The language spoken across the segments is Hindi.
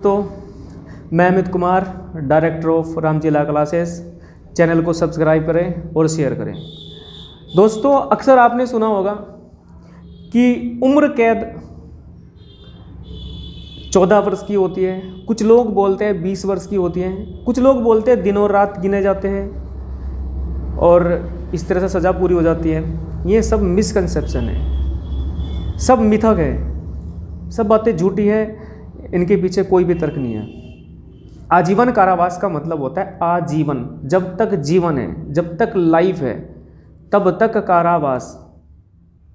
तो मैं Amit Kumar, director of Ramjila classes. Channel को सब्सक्राइब करें और शेयर करें। दोस्तों, अक्सर आपने सुना होगा कि उम्र कैद 14 वर्ष की होती है। कुछ लोग बोलते हैं 20 वर्ष की होती है। कुछ लोग बोलते हैं दिनों रात गिने जाते हैं और इस तरह से सज़ा पूरी हो जाती है। ये सब मिसकंसेप्शन है, सब मिथक है, सब बातें झूठी है। इनके पीछे कोई भी तर्क नहीं है। आजीवन कारावास का मतलब होता है आजीवन, जब तक जीवन है, जब तक लाइफ है तब तक कारावास,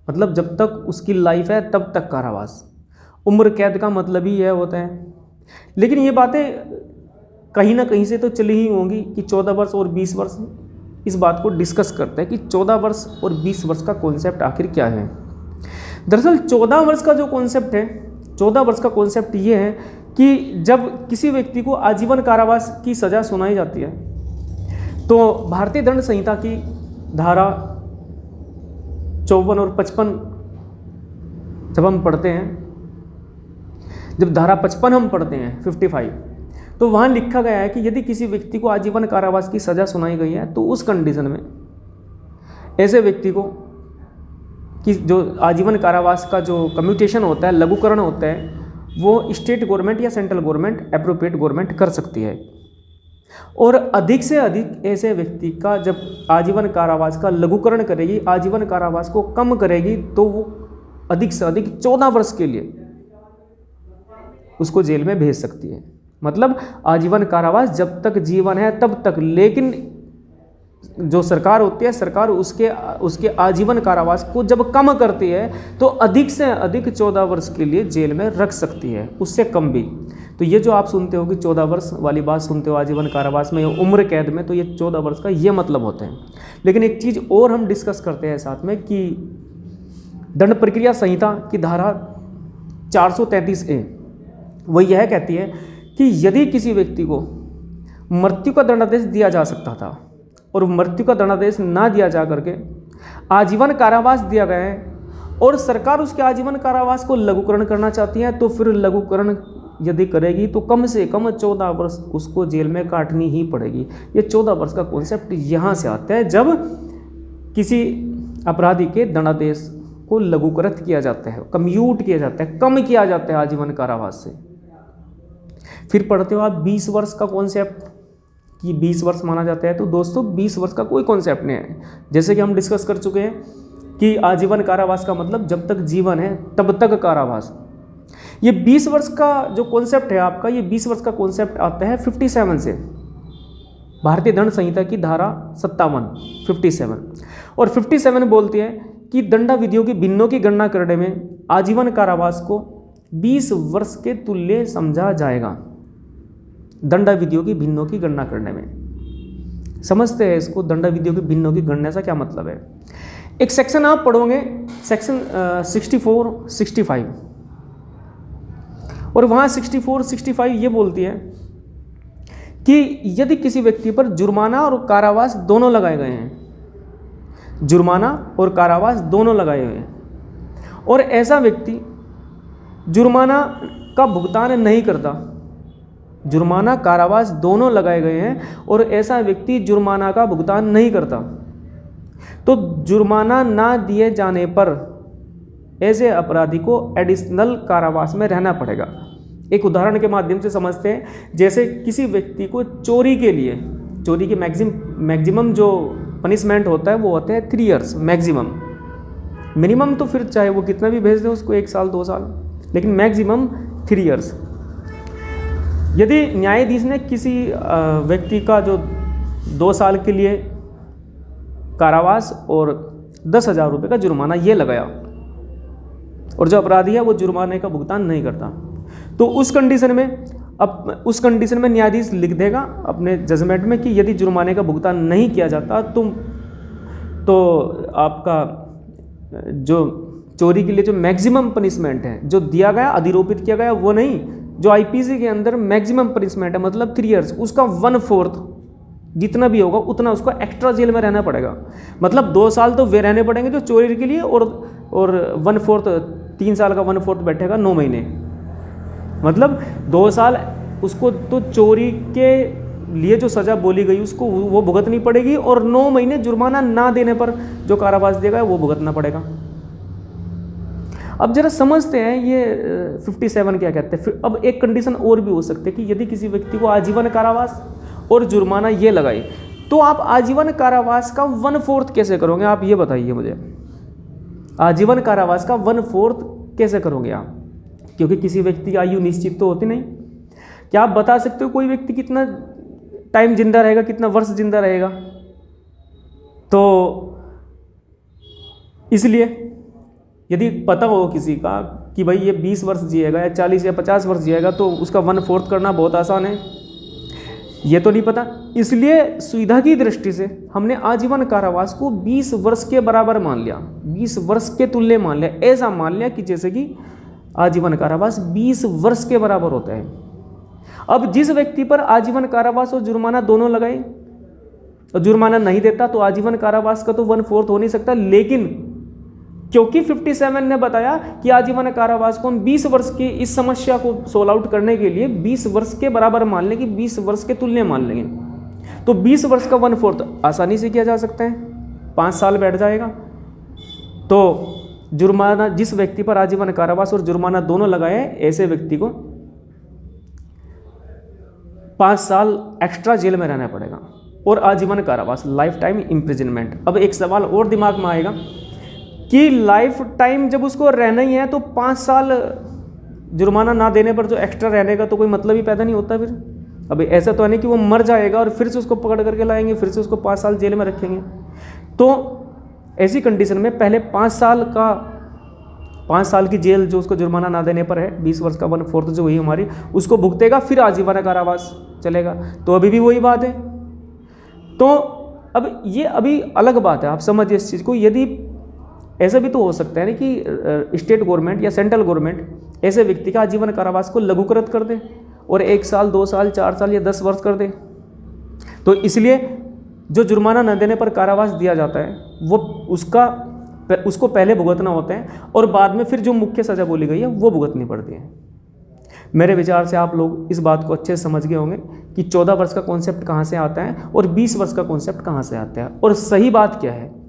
मतलब जब तक उसकी लाइफ है तब तक कारावास। उम्र कैद का मतलब ही यह होता है। लेकिन ये बातें कहीं ना कहीं से तो चली ही होंगी कि 14 वर्ष और 20 वर्ष। इस बात को डिस्कस करते हैं कि 14 वर्ष और 20 वर्ष का कॉन्सेप्ट आखिर क्या है। दरअसल 14 वर्ष का जो कॉन्सेप्ट है, 14 वर्ष का कॉन्सेप्ट ये है कि जब किसी व्यक्ति को आजीवन कारावास की सज़ा सुनाई जाती है तो भारतीय दंड संहिता की धारा 54 और 55 जब हम पढ़ते हैं, जब धारा 55 हम पढ़ते हैं 55, तो वहाँ लिखा गया है कि यदि किसी व्यक्ति को आजीवन कारावास की सज़ा सुनाई गई है तो उस कंडीशन में ऐसे व्यक्ति को कि जो आजीवन कारावास का जो कम्यूटेशन होता है, लघुकरण होता है, वो स्टेट गवर्नमेंट या सेंट्रल गवर्नमेंट, एप्रोप्रिएट गवर्नमेंट कर सकती है। और अधिक से अधिक ऐसे व्यक्ति का जब आजीवन कारावास का लघुकरण करेगी, आजीवन कारावास को कम करेगी, तो वो अधिक से अधिक 14 वर्ष के लिए उसको जेल में भेज सकती है। मतलब आजीवन कारावास जब तक जीवन है तब तक। लेकिन जो सरकार होती है, सरकार उसके आजीवन कारावास को जब कम करती है तो अधिक से अधिक 14 वर्ष के लिए जेल में रख सकती है, उससे कम भी। तो ये जो आप सुनते हो कि 14 वर्ष वाली बात सुनते हो आजीवन कारावास में या उम्र कैद में, तो ये 14 वर्ष का ये मतलब होता है। लेकिन एक चीज़ और हम डिस्कस करते हैं साथ में कि दंड प्रक्रिया संहिता की धारा 433A वो यह कहती है कि यदि किसी व्यक्ति को मृत्यु का दंडादेश दिया जा सकता था और मृत्यु का दंडादेश ना दिया जा करके आजीवन कारावास दिया गया है और सरकार उसके आजीवन कारावास को लघुकरण करना चाहती है, तो फिर लघुकरण यदि करेगी तो कम से कम 14 वर्ष उसको जेल में काटनी ही पड़ेगी। ये 14 वर्ष का कॉन्सेप्ट यहाँ से आता है जब किसी अपराधी के दंडादेश को लघुकृत किया जाता है, कम्यूट किया जाता है, कम किया जाता है आजीवन कारावास से। फिर पढ़ते हो आप 20 वर्ष का कॉन्सेप्ट कि 20 वर्ष माना जाता है। तो दोस्तों 20 वर्ष का कोई कॉन्सेप्ट नहीं है। जैसे कि हम डिस्कस कर चुके हैं कि आजीवन कारावास का मतलब जब तक जीवन है तब तक कारावास। ये 20 वर्ष का जो कॉन्सेप्ट है आपका, ये 20 वर्ष का कॉन्सेप्ट आता है 57 से, भारतीय दंड संहिता की धारा 57 और 57 बोलती है कि दंडा विधियों की भिन्नों की गणना करने में आजीवन कारावास को 20 वर्ष के तुल्य समझा जाएगा। दंडा विधियों की भिन्नों की गणना करने में समझते हैं इसको। दंडा विधियों की भिन्नों की गणना से क्या मतलब है। एक सेक्शन आप पढ़ोगे, सेक्शन 64-65, और वहाँ 64-65 ये बोलती है कि यदि किसी व्यक्ति पर जुर्माना और कारावास दोनों लगाए गए हैं, जुर्माना और कारावास दोनों लगाए हुए हैं, और ऐसा व्यक्ति जुर्माना का भुगतान नहीं करता, जुर्माना कारावास दोनों लगाए गए हैं और ऐसा व्यक्ति जुर्माना का भुगतान नहीं करता, तो जुर्माना ना दिए जाने पर ऐसे अपराधी को एडिशनल कारावास में रहना पड़ेगा। एक उदाहरण के माध्यम से समझते हैं। जैसे किसी व्यक्ति को चोरी के लिए, चोरी के मैक्सिमम जो पनिशमेंट होता है वो होता है 3 इयर्स मैक्सिमम। मिनिमम तो फिर चाहे वो कितना भी भेज दे उसको 1 साल 2 साल, लेकिन मैक्सिमम 3 इयर्स। यदि न्यायाधीश ने किसी व्यक्ति का जो 2 साल के लिए कारावास और 10,000 रुपये का जुर्माना ये लगाया और जो अपराधी है वो जुर्माने का भुगतान नहीं करता, तो उस कंडीशन में न्यायाधीश लिख देगा अपने जजमेंट में कि यदि जुर्माने का भुगतान नहीं किया जाता तो आपका जो चोरी के लिए जो मैक्सिमम पनिशमेंट है जो दिया गया, अधिरोपित किया गया, वो नहीं, जो आईपीसी के अंदर मैक्सिमम पनिशमेंट है मतलब 3 इयर्स, उसका 1/4 जितना भी होगा उतना उसको एक्स्ट्रा जेल में रहना पड़ेगा। मतलब 2 साल तो वे रहने पड़ेंगे जो चोरी के लिए, और 1/4 3 साल का 1/4 बैठेगा 9 महीने। मतलब 2 साल उसको तो चोरी के लिए जो सज़ा बोली गई उसको वो भुगतनी पड़ेगी, और 9 महीने जुर्माना ना देने पर जो कारावास देगा वो भुगतना पड़ेगा। अब जरा समझते हैं ये 57 क्या कहते हैं। फिर अब एक कंडीशन और भी हो सकती है कि यदि किसी व्यक्ति को आजीवन कारावास और जुर्माना ये लगाए, तो आप आजीवन कारावास का 1/4 कैसे करोगे? आप ये बताइए मुझे, आजीवन कारावास का 1/4 कैसे करोगे आप? क्योंकि किसी व्यक्ति की आयु निश्चित तो होती नहीं। क्या आप बता सकते हो कोई व्यक्ति कितना टाइम जिंदा रहेगा, कितना वर्ष जिंदा रहेगा? तो इसलिए यदि पता हो किसी का कि भाई ये 20 वर्ष जिएगा या 40 या 50 वर्ष जिएगा, तो उसका 1/4 करना बहुत आसान है। ये तो नहीं पता, इसलिए सुविधा की दृष्टि से हमने आजीवन कारावास को 20 वर्ष के बराबर मान लिया, 20 वर्ष के तुल्य मान लिया। ऐसा मान लिया कि जैसे कि आजीवन कारावास 20 वर्ष के बराबर होता है। अब जिस व्यक्ति पर आजीवन कारावास और जुर्माना दोनों लगाए, और जुर्माना नहीं देता, तो आजीवन कारावास का तो 1/4 हो नहीं सकता। लेकिन क्योंकि 57 ने बताया कि आजीवन कारावास को हम 20 वर्ष की इस समस्या को सोल्व आउट करने के लिए 20 वर्ष के बराबर मान लेंगे, 20 वर्ष के तुल्य मान लेंगे, तो 20 वर्ष का 1/4 आसानी से किया जा सकता है, 5 साल बैठ जाएगा। तो जुर्माना, जिस व्यक्ति पर आजीवन कारावास और जुर्माना दोनों लगाए हैं, ऐसे व्यक्ति को 5 साल एक्स्ट्रा जेल में रहना पड़ेगा और आजीवन कारावास, लाइफ टाइम इम्प्रिजनमेंट। अब एक सवाल और दिमाग में आएगा कि लाइफ टाइम जब उसको रहना ही है, तो 5 साल जुर्माना ना देने पर जो एक्स्ट्रा रहने का तो कोई मतलब ही पैदा नहीं होता फिर। अब ऐसा तो है नहीं कि वो मर जाएगा और फिर से उसको पकड़ करके लाएंगे, फिर से उसको 5 साल जेल में रखेंगे। तो ऐसी कंडीशन में पहले 5 साल की जेल जो उसको जुर्माना ना देने पर है, 20 वर्ष का 1/4 जो हुई हमारी, उसको भुगतेगा, फिर आजीवन कारावास चलेगा। तो अभी भी वही बात है। तो अब ये अभी अलग बात है, आप समझिए इस चीज़ को। यदि ऐसा भी तो हो सकता है ना कि स्टेट गवर्नमेंट या सेंट्रल गवर्नमेंट ऐसे व्यक्ति का आजीवन कारावास को लघुकृत कर दे और 1 साल, 2 साल, 4 साल या 10 वर्ष कर दे। तो इसलिए जो जुर्माना न देने पर कारावास दिया जाता है, वो उसको पहले भुगतना होता है, और बाद में फिर जो मुख्य सज़ा बोली गई है वो भुगतनी पड़ती है। मेरे विचार से आप लोग इस बात को अच्छे से समझ गए होंगे कि 14 वर्ष का कॉन्सेप्ट कहाँ से आता है और 20 वर्ष का कॉन्सेप्ट कहाँ से आता है, और सही बात क्या है।